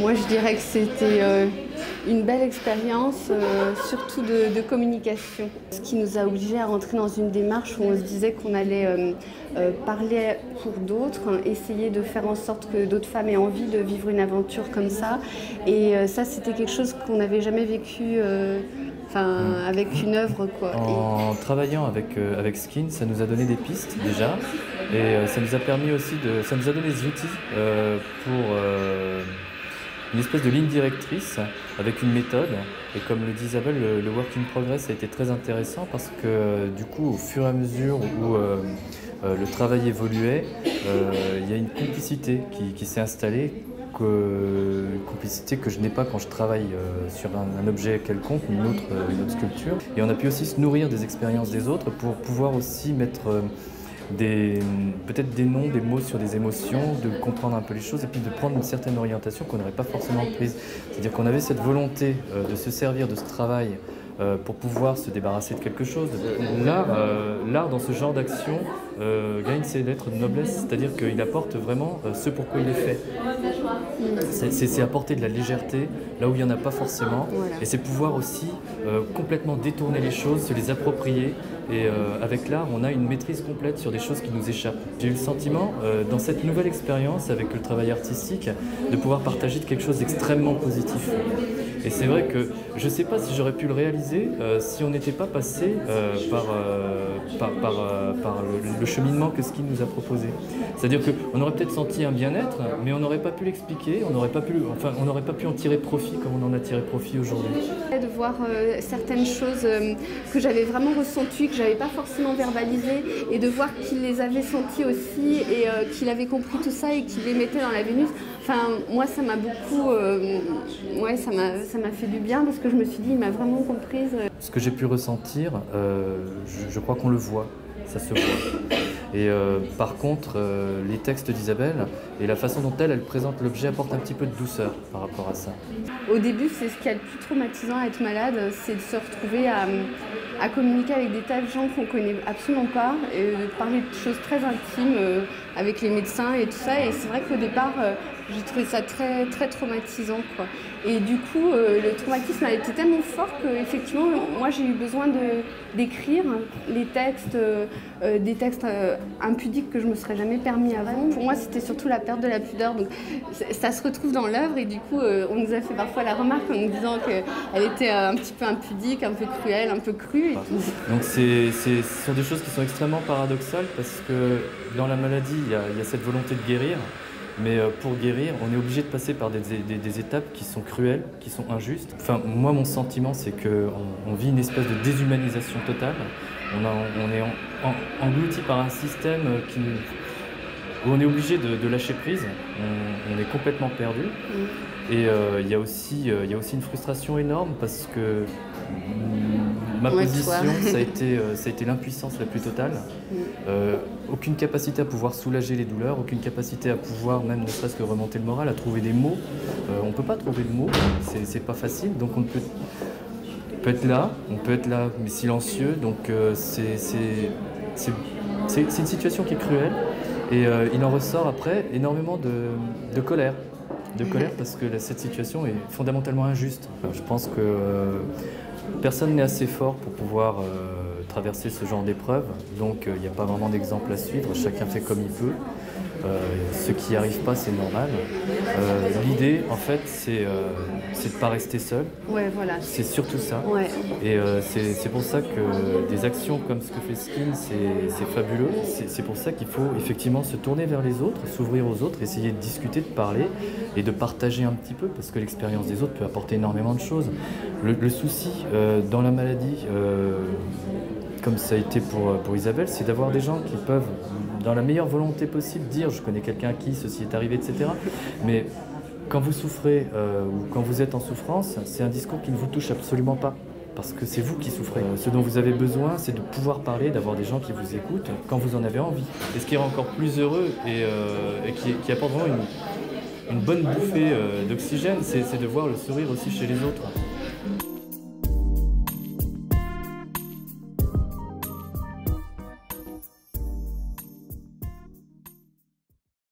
Moi, je dirais que c'était une belle expérience, surtout de communication. Ce qui nous a obligés à rentrer dans une démarche où on se disait qu'on allait parler pour d'autres, essayer de faire en sorte que d'autres femmes aient envie de vivre une aventure comme ça. Et ça, c'était quelque chose qu'on n'avait jamais vécu avec une œuvre, quoi. En travaillant avec Skin, ça nous a donné des pistes déjà, et ça nous a permis aussi ça nous a donné des outils pour une espèce de ligne directrice avec une méthode. Et comme le dit Isabelle, le work in progress a été très intéressant parce que du coup, au fur et à mesure où le travail évoluait, il y a une complicité qui s'est installée. Une complicité que je n'ai pas quand je travaille sur un objet quelconque, une autre sculpture. Et on a pu aussi se nourrir des expériences des autres pour pouvoir aussi mettre peut-être des noms, des mots sur des émotions, de comprendre un peu les choses et puis de prendre une certaine orientation qu'on n'aurait pas forcément prise. C'est-à-dire qu'on avait cette volonté de se servir de ce travail pour pouvoir se débarrasser de quelque chose. L'art dans ce genre d'action gagne ses lettres de noblesse, c'est-à-dire qu'il apporte vraiment ce pour quoi il est fait. C'est apporter de la légèreté là où il n'y en a pas forcément, voilà. Et c'est pouvoir aussi complètement détourner les choses, se les approprier. Et avec l'art, on a une maîtrise complète sur des choses qui nous échappent. J'ai eu le sentiment, dans cette nouvelle expérience avec le travail artistique, de pouvoir partager de quelque chose d'extrêmement positif. Et c'est vrai que je ne sais pas si j'aurais pu le réaliser si on n'était pas passé par le cheminement que Skin nous a proposé. C'est-à-dire qu'on aurait peut-être senti un bien-être, mais on n'aurait pas pu l'expliquer, on n'aurait pas pu en tirer profit comme on en a tiré profit aujourd'hui. De voir certaines choses que j'avais vraiment ressenties, que je n'avais pas forcément verbalisées, et de voir qu'il les avait senties aussi, et qu'il avait compris tout ça et qu'il les mettait dans la Vénus. Enfin, moi, ça m'a beaucoup... ça m'a fait du bien parce que je me suis dit, il m'a vraiment comprise. Ce que j'ai pu ressentir, je crois qu'on le voit, ça se voit. Et par contre, les textes d'Isabelle et la façon dont elle présente l'objet apportent un petit peu de douceur par rapport à ça. Au début, c'est ce qui est le plus traumatisant à être malade, c'est de se retrouver à communiquer avec des tas de gens qu'on ne connaît absolument pas, et de parler de choses très intimes avec les médecins et tout ça. Et c'est vrai qu'au départ, j'ai trouvé ça très, très traumatisant, quoi. Et du coup, le traumatisme a été tellement fort qu'effectivement, moi j'ai eu besoin d'écrire les textes, des textes impudiques que je ne me serais jamais permis avant. Pour moi, c'était surtout la perte de la pudeur. Donc, ça se retrouve dans l'œuvre et du coup, on nous a fait parfois la remarque en nous disant qu'elle était un petit peu impudique, un peu cruelle, un peu crue. Et tout. Donc, ce sont des choses qui sont extrêmement paradoxales parce que dans la maladie, il y a cette volonté de guérir. Mais pour guérir, on est obligé de passer par des étapes qui sont cruelles, qui sont injustes. Enfin, moi, mon sentiment, c'est qu'on vit une espèce de déshumanisation totale. On est englouti par un système où on est obligé de lâcher prise. On est complètement perdu. Et il y a aussi une frustration énorme parce que ma position, ça a été l'impuissance la plus totale. Aucune capacité à pouvoir soulager les douleurs, aucune capacité à pouvoir même ne serait-ce que remonter le moral, à trouver des mots. On ne peut pas trouver de mots, c'est pas facile, donc on peut être là, mais silencieux, donc c'est une situation qui est cruelle et il en ressort après énormément de colère. Parce que cette situation est fondamentalement injuste. Je pense que personne n'est assez fort pour pouvoir traverser ce genre d'épreuve, donc il n'y a pas vraiment d'exemple à suivre, chacun fait comme il peut. Ceux qui n'y arrivent pas, c'est normal. L'idée, en fait, c'est de ne pas rester seul. Ouais, voilà. C'est surtout ça. Ouais. Et c'est pour ça que des actions comme ce que fait Skin, c'est fabuleux. C'est pour ça qu'il faut effectivement se tourner vers les autres, s'ouvrir aux autres, essayer de discuter, de parler et de partager un petit peu, parce que l'expérience des autres peut apporter énormément de choses. Le souci dans la maladie, comme ça a été pour Isabelle, c'est d'avoir des gens qui peuvent, dans la meilleure volonté possible, dire « je connais quelqu'un à qui ceci est arrivé », etc. Mais quand vous souffrez ou quand vous êtes en souffrance, c'est un discours qui ne vous touche absolument pas. Parce que c'est vous qui souffrez. Ce dont vous avez besoin, c'est de pouvoir parler, d'avoir des gens qui vous écoutent quand vous en avez envie. Et ce qui rend encore plus heureux et qui apporte vraiment une bonne bouffée d'oxygène, c'est de voir le sourire aussi chez les autres.